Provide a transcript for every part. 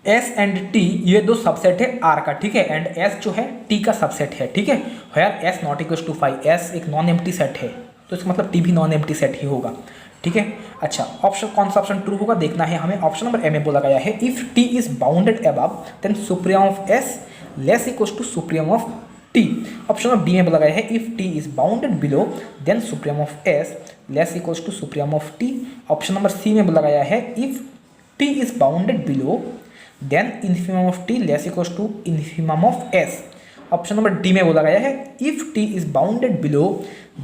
S and T ये दो subset है आर का, ठीक है, एंड एस जो है टी का सबसेट है, ठीक है, where S not equal to 5, S एक नॉन एम्प्टी सेट है तो इसका मतलब टी भी नॉन एम्प्टी सेट ही होगा, ठीक है। अच्छा, ऑप्शन कौन सा ऑप्शन ट्रू होगा देखना है हमें। ऑप्शन नंबर ए में बोला गया है if T is bounded above then supreme of S less equal to supreme of T. Option number B में बोला गया है if T is bounded below then supreme of S less equal to supreme of T. Option number C में बोला गया है if T is bounded below then infimum of T less equal to infimum of S. Option number D में बोला गया है if T is bounded below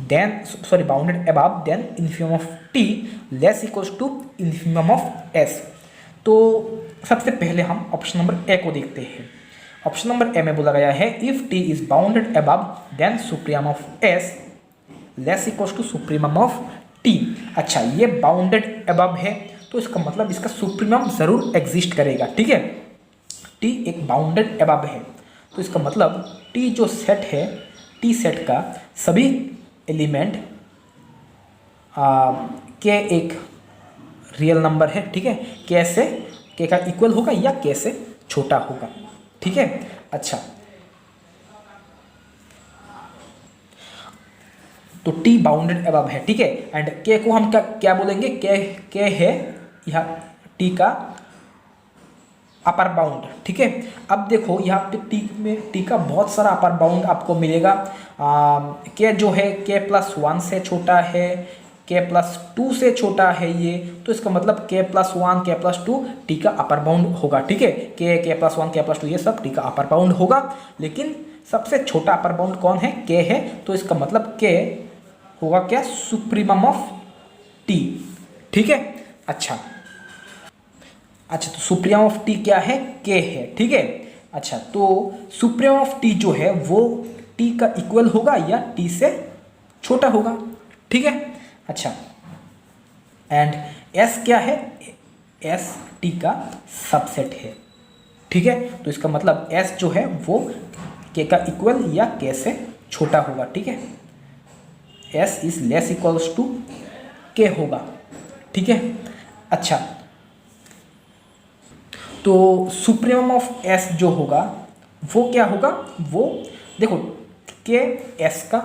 then bounded above then infimum of T less equal to infimum of S. तो सबसे पहले हम option number ए को देखते हैं। ऑप्शन नंबर ए में बोला गया है if T is bounded above then supreme of S less equal to supremum of T. अच्छा, ये बाउंडेड अबव है तो इसका मतलब इसका सुप्रीमम जरूर एग्जिस्ट करेगा, ठीक है। टी एक बाउंडेड अबव है तो इसका मतलब टी जो सेट है, टी सेट का सभी एलिमेंट के एक रियल नंबर है, ठीक है, के से के का इक्वल होगा या के से छोटा होगा, ठीक है। अच्छा, तो टी बाउंडेड अबव है, ठीक है, एंड के को हम क्या बोलेंगे, के है यह टी का अपर बाउंड, ठीक है। अब देखो यहाँ पे टी का बहुत सारा अपर बाउंड आपको मिलेगा। के जो है के प्लस 1 से छोटा है, के प्लस 2 से छोटा है ये, तो इसका मतलब के प्लस 1 के प्लस 2 टी का अपर बाउंड होगा, ठीक है। के प्लस 1 के प्लस 2 ये सब टी का अपर बाउंड होगा, लेकिन सबसे छोटा अपर बाउंड कौन है, के है, तो इसका मतलब के होगा क्या, सुप्रीमम ऑफ टी, ठीक है। अच्छा, तो सुप्रीम ऑफ टी क्या है, के है, ठीक है। अच्छा, तो सुप्रीम ऑफ टी जो है वो टी का इक्वल होगा या टी से छोटा होगा, ठीक है। अच्छा, एंड एस क्या है, एस टी का सबसेट है, ठीक है, तो इसका मतलब एस जो है वो के का इक्वल या के से छोटा होगा, ठीक है। S is less equals to K होगा, ठीक है। अच्छा, तो सुप्रीमम ऑफ एस जो होगा वो क्या होगा, वो देखो के एस का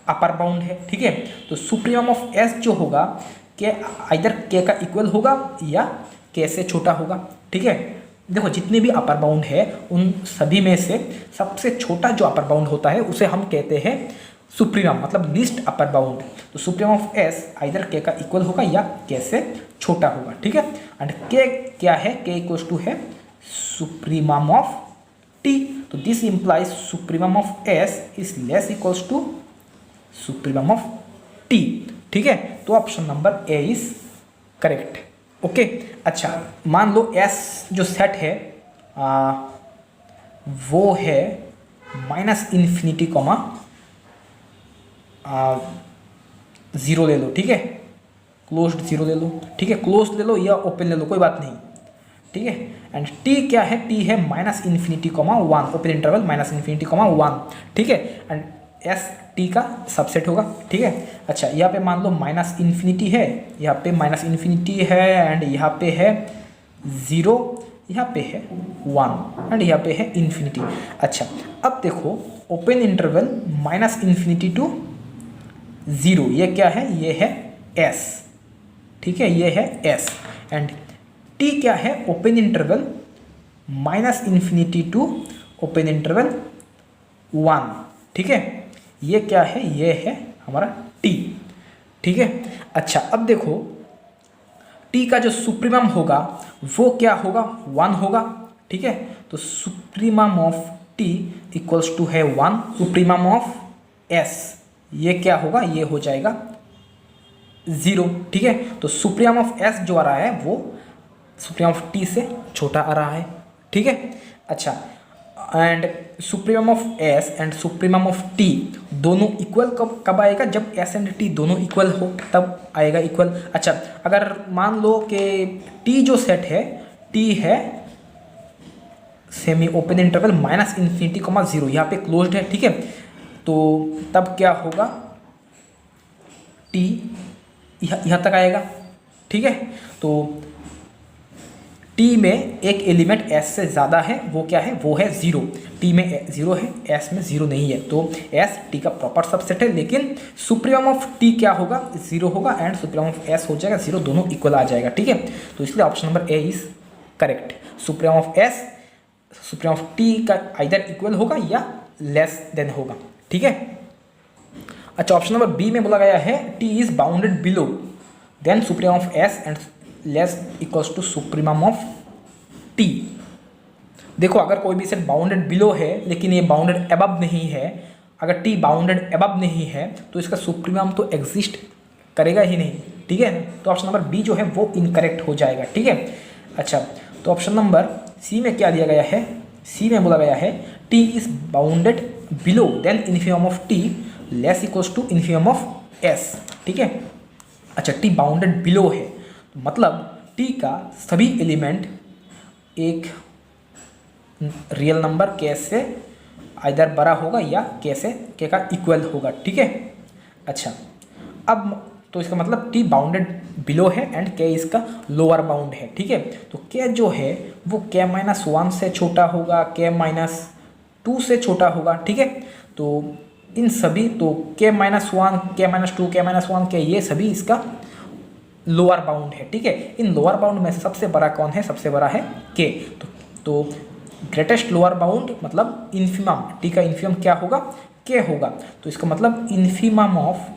अपर बाउंड है, ठीक है, तो सुप्रीमम ऑफ एस जो होगा के आइदर के का इक्वल होगा या के से छोटा होगा, ठीक है। देखो जितने भी अपर बाउंड है उन सभी में से सबसे छोटा जो अपर बाउंड होता है उसे हम कहते हैं सुप्रीमम, मतलब लीस्ट अपर बाउंड। तो सुप्रीमम ऑफ एस आइदर के का इक्वल होगा या के से छोटा होगा, ठीक है। एंड के क्या है, के इक्वल्स टू है सुप्रीमम ऑफ टी, तो this implies supremum of S is less equals to supremum of T, ठीक है। तो option number A is correct, okay. अच्छा, मान लो एस जो सेट है वो है माइनस इन्फिनिटी कॉमा 0 ले लो, ठीक है, क्लोज्ड 0 ले लो, ठीक है, क्लोज ले लो या ओपन ले लो, कोई बात नहीं, ठीक है। एंड टी क्या है, टी है minus infinity comma 1, open interval minus infinity comma 1, ठीक है, एंड एस टी का सबसेट होगा, ठीक है। अच्छा, यहाँ पे मान लो माइनस इन्फिनिटी है, यहाँ पे माइनस इन्फिनिटी है, एंड यहाँ पे है 0, यहाँ पे है 1, एंड यहाँ पे है इन्फिनिटी। अच्छा, अब देखो open interval minus infinity to 0, ये क्या है, ये है एस, ठीक है, ये है एस। एंड टी क्या है, open interval minus infinity to open interval 1, ठीक है, ये क्या है, ये है हमारा टी, ठीक है। अच्छा, अब देखो टी का जो सुप्रीमम होगा वो क्या होगा, 1 होगा, ठीक है, तो supremum of T equals to है 1, सुप्रीमम ऑफ एस ये क्या होगा, ये हो जाएगा 0, ठीक है। तो सुप्रीमम ऑफ एस जो आ रहा है वो सुप्रीमम ऑफ टी से छोटा आ रहा है, ठीक है। अच्छा, and supremum of S and supremum of T दोनों इक्वल कब आएगा, जब एस एंड टी दोनों इक्वल हो तब आएगा इक्वल। अच्छा, अगर मान लो कि टी जो सेट है, टी है semi open interval minus infinity comma 0, यहाँ पे क्लोज्ड है, ठीक है, तो तब क्या होगा, टी यहाँ तक आएगा, ठीक है। तो टी में एक एलिमेंट एस से ज़्यादा है, वो क्या है, वो है ज़ीरो। टी में ज़ीरो है, एस में ज़ीरो नहीं है, तो एस टी का प्रॉपर सबसेट है, लेकिन सुप्रीमम ऑफ टी क्या होगा, ज़ीरो होगा, एंड सुप्रीमम ऑफ एस हो जाएगा ज़ीरो, दोनों इक्वल आ जाएगा, ठीक है। तो इसलिए option number A is correct. Supremum of S supremum of T का आइदर इक्वल होगा या लेस देन होगा, ठीक है। अच्छा, ऑप्शन नंबर बी में बोला गया है T is bounded below then supremum of S and less equals to supremum of T. देखो, अगर कोई भी सेट बाउंडेड बिलो है लेकिन ये बाउंडेड अबव नहीं है, अगर टी बाउंडेड अबव नहीं है तो इसका सुप्रीमम तो एग्जिस्ट करेगा ही नहीं, ठीक है। तो ऑप्शन नंबर बी जो है वो इनकरेक्ट हो जाएगा, ठीक है। अच्छा, तो ऑप्शन नंबर सी में क्या दिया गया है, सी में बोला गया है T is bounded below then infimum of T less equals to infimum of S, ठीक है। अच्छा, टी बाउंडेड बिलो है, मतलब टी का सभी एलिमेंट एक रियल नंबर के से आइदर बड़ा होगा या के से के का इक्वल होगा, ठीक है। अच्छा, अब तो इसका मतलब टी बाउंडेड बिलो है एंड के इसका लोअर बाउंड है, ठीक है। तो के जो है वो के माइनस वन से छोटा होगा, के माइनस टू से छोटा होगा, ठीक है। तो इन सभी, तो के माइनस वन, के माइनस टू, के माइनस वन, के ये सभी इसका लोअर बाउंड है, ठीक है। इन लोअर बाउंड में से सबसे बड़ा कौन है, सबसे बड़ा है के। तो ग्रेटेस्ट लोअर बाउंड मतलब इन्फिमम, टी का इन्फिमम क्या होगा, के होगा। तो इसका मतलब infimum of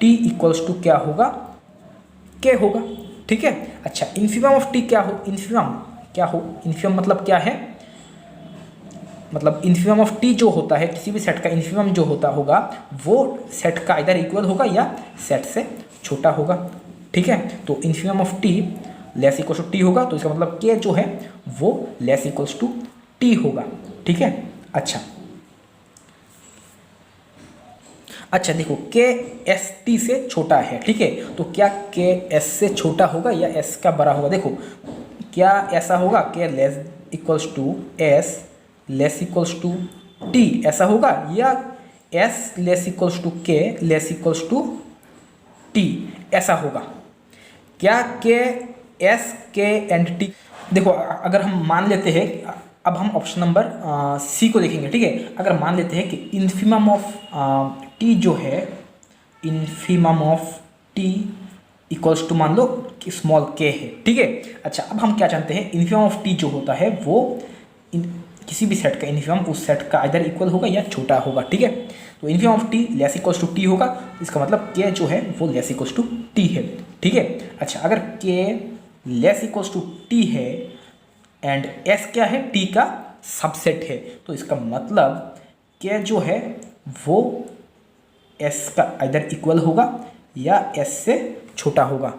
T equals to क्या होगा, के होगा, ठीक है। अच्छा, इन्फिमम ऑफ टी क्या हो, इन्फिमम क्या हो, इन्फिमम मतलब क्या है, मतलब इन्फिमम ऑफ टी जो होता है, किसी भी सेट का इन्फिमम जो होता होगा वो सेट का इधर इक्वल होगा या सेट से छोटा होगा, ठीक है। तो infimum of T less equals to T होगा, तो इसका मतलब के जो है वो लेस इक्वल्स टू टी होगा, ठीक है। अच्छा देखो, के एस टी से छोटा है, ठीक है। तो क्या के एस से छोटा होगा या एस का बड़ा होगा, देखो क्या ऐसा होगा, K less equals to S less equals to T ऐसा होगा, या S less equals to K less equals to T ऐसा होगा। क्या के एस के एंड टी, देखो अगर हम मान लेते हैं, अब हम ऑप्शन नंबर सी को देखेंगे, ठीक है। अगर मान लेते हैं कि इन्फिमम ऑफ टी जो है, infimum of T equals to मान लो कि स्मॉल के है, ठीक है। अच्छा, अब हम क्या जानते हैं, इन्फिमम ऑफ टी जो होता है वो किसी भी सेट का इन्फिमम उस सेट का इधर इक्वल होगा या छोटा होगा, ठीक है। तो infimum of T less equals to T होगा, इसका मतलब के जो है वो लेस इक्वल्स टू टी है, ठीक है। अच्छा, अगर के लेस इक्वल्स टू टी है एंड एस क्या है, टी का सबसेट है, तो इसका मतलब के जो है वो एस का इधर इक्वल होगा या एस से छोटा होगा।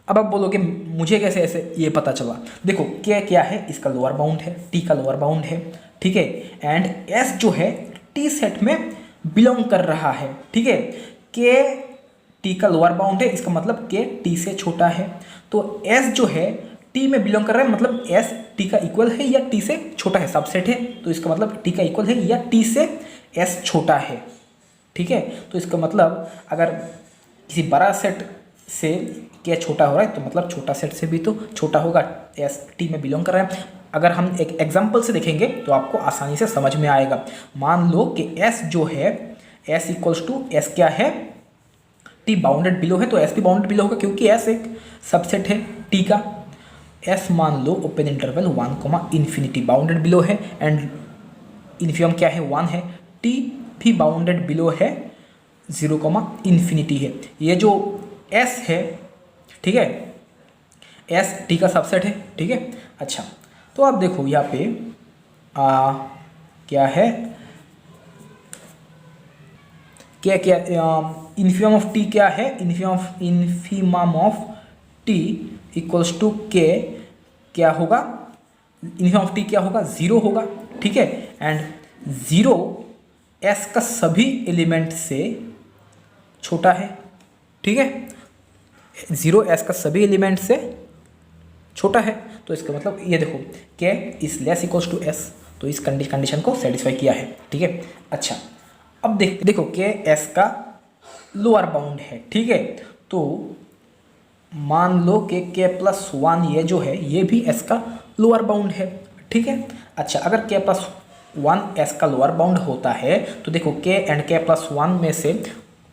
अब आप बोलोगे मुझे कैसे ऐसे ये पता चला, देखो के क्या है, इसका लोअर बाउंड है, टी का लोअर बाउंड है, ठीक है। एंड एस जो है टी सेट में बिलोंग कर रहा है, ठीक है। के टी का लोअर बाउंड है, इसका मतलब के टी से छोटा है। तो एस जो है टी में बिलोंग कर रहा है, मतलब एस टी का इक्वल है या टी से छोटा है, सबसेट है, तो इसका मतलब टी का इक्वल है या टी से एस छोटा है, ठीक है। तो इसका मतलब अगर किसी बड़ा सेट से क्या छोटा हो रहा है तो मतलब छोटा सेट से भी तो छोटा होगा, एस टी में बिलोंग कर रहा है। अगर हम एक एग्जांपल से देखेंगे तो आपको आसानी से समझ में आएगा। मान लो कि एस जो है, एस इक्वल्स टू एस क्या है, टी बाउंडेड बिलो है, तो एस भी बाउंडेड बिलो होगा क्योंकि एस एक सबसेट है टी का। एस मान लो open interval 1 infinity bounded below है एंड इन्फिमम क्या है 1 है, टी भी बाउंडेड बिलो है 0 इन्फिनिटी है। ये जो एस है, ठीक है, एस टी का सबसेट है, ठीक है। अच्छा, तो आप देखो यहाँ पे क्या है, क्या क्या इन्फिमम ऑफ टी क्या है, infimum of T equals to K क्या होगा, इन्फिमम ऑफ टी क्या होगा, 0 होगा, ठीक है। एंड 0 एस का सभी एलिमेंट से छोटा है, ठीक है। 0 एस का सभी एलिमेंट से छोटा है, तो इसका मतलब ये देखो K is less equals to S, तो इस कंडीशन को सेटिस्फाई किया है, ठीक है। अच्छा, अब देखो के एस का लोअर बाउंड है, ठीक है। तो मान लो कि k प्लस 1 ये जो है ये भी s का लोअर बाउंड है, ठीक है। अच्छा, अगर k प्लस 1 s का लोअर बाउंड होता है तो देखो k एंड k प्लस 1 में से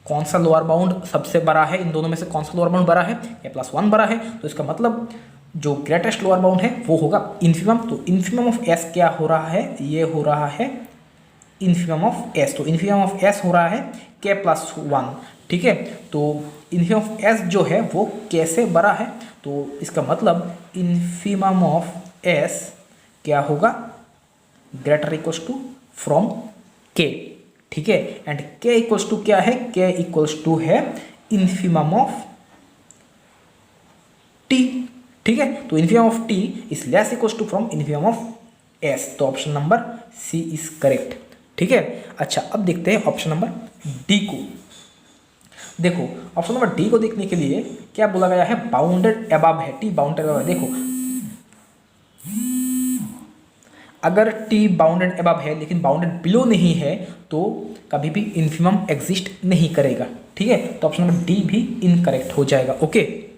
कौन सा लोअर बाउंड सबसे बड़ा है, इन दोनों में से कौन सा लोअर बाउंड बड़ा है, k प्लस 1 बड़ा है, तो इसका मतलब जो ग्रेटेस्ट लोअर बाउंड है वो होगा इन्फिमम। तो इन्फिमम ऑफ s क्या हो रहा है, ये हो रहा है इन्फिमम ऑफ s। तो इन्फिमम ऑफ s हो रहा है k प्लस 1, ठीक है। तो इन्फिमम ऑफ s जो है वो k से बड़ा है, तो इसका मतलब इन्फिमम ऑफ s क्या होगा, greater equals to from k, ठीक है। एंड k इक्वल्स टू क्या है, k इक्वल्स टू है इन्फिमम ऑफ t, ठीक है। तो infimum of t is less equals to from infimum of s। तो option number C is correct, ठीक है। अच्छा, अब देखते हैं ऑप्शन नंबर डी को। देखो ऑप्शन नंबर डी को देखने के लिए क्या बोला गया है, बाउंडेड अबव है, टी बाउंडेड अबव है। देखो अगर टी बाउंडेड अबव है लेकिन बाउंडेड बिलो नहीं है तो कभी भी इन्फिमम एग्जिस्ट नहीं करेगा, ठीक है। तो ऑप्शन नंबर डी भी इनकरेक्ट हो जाएगा, ओके।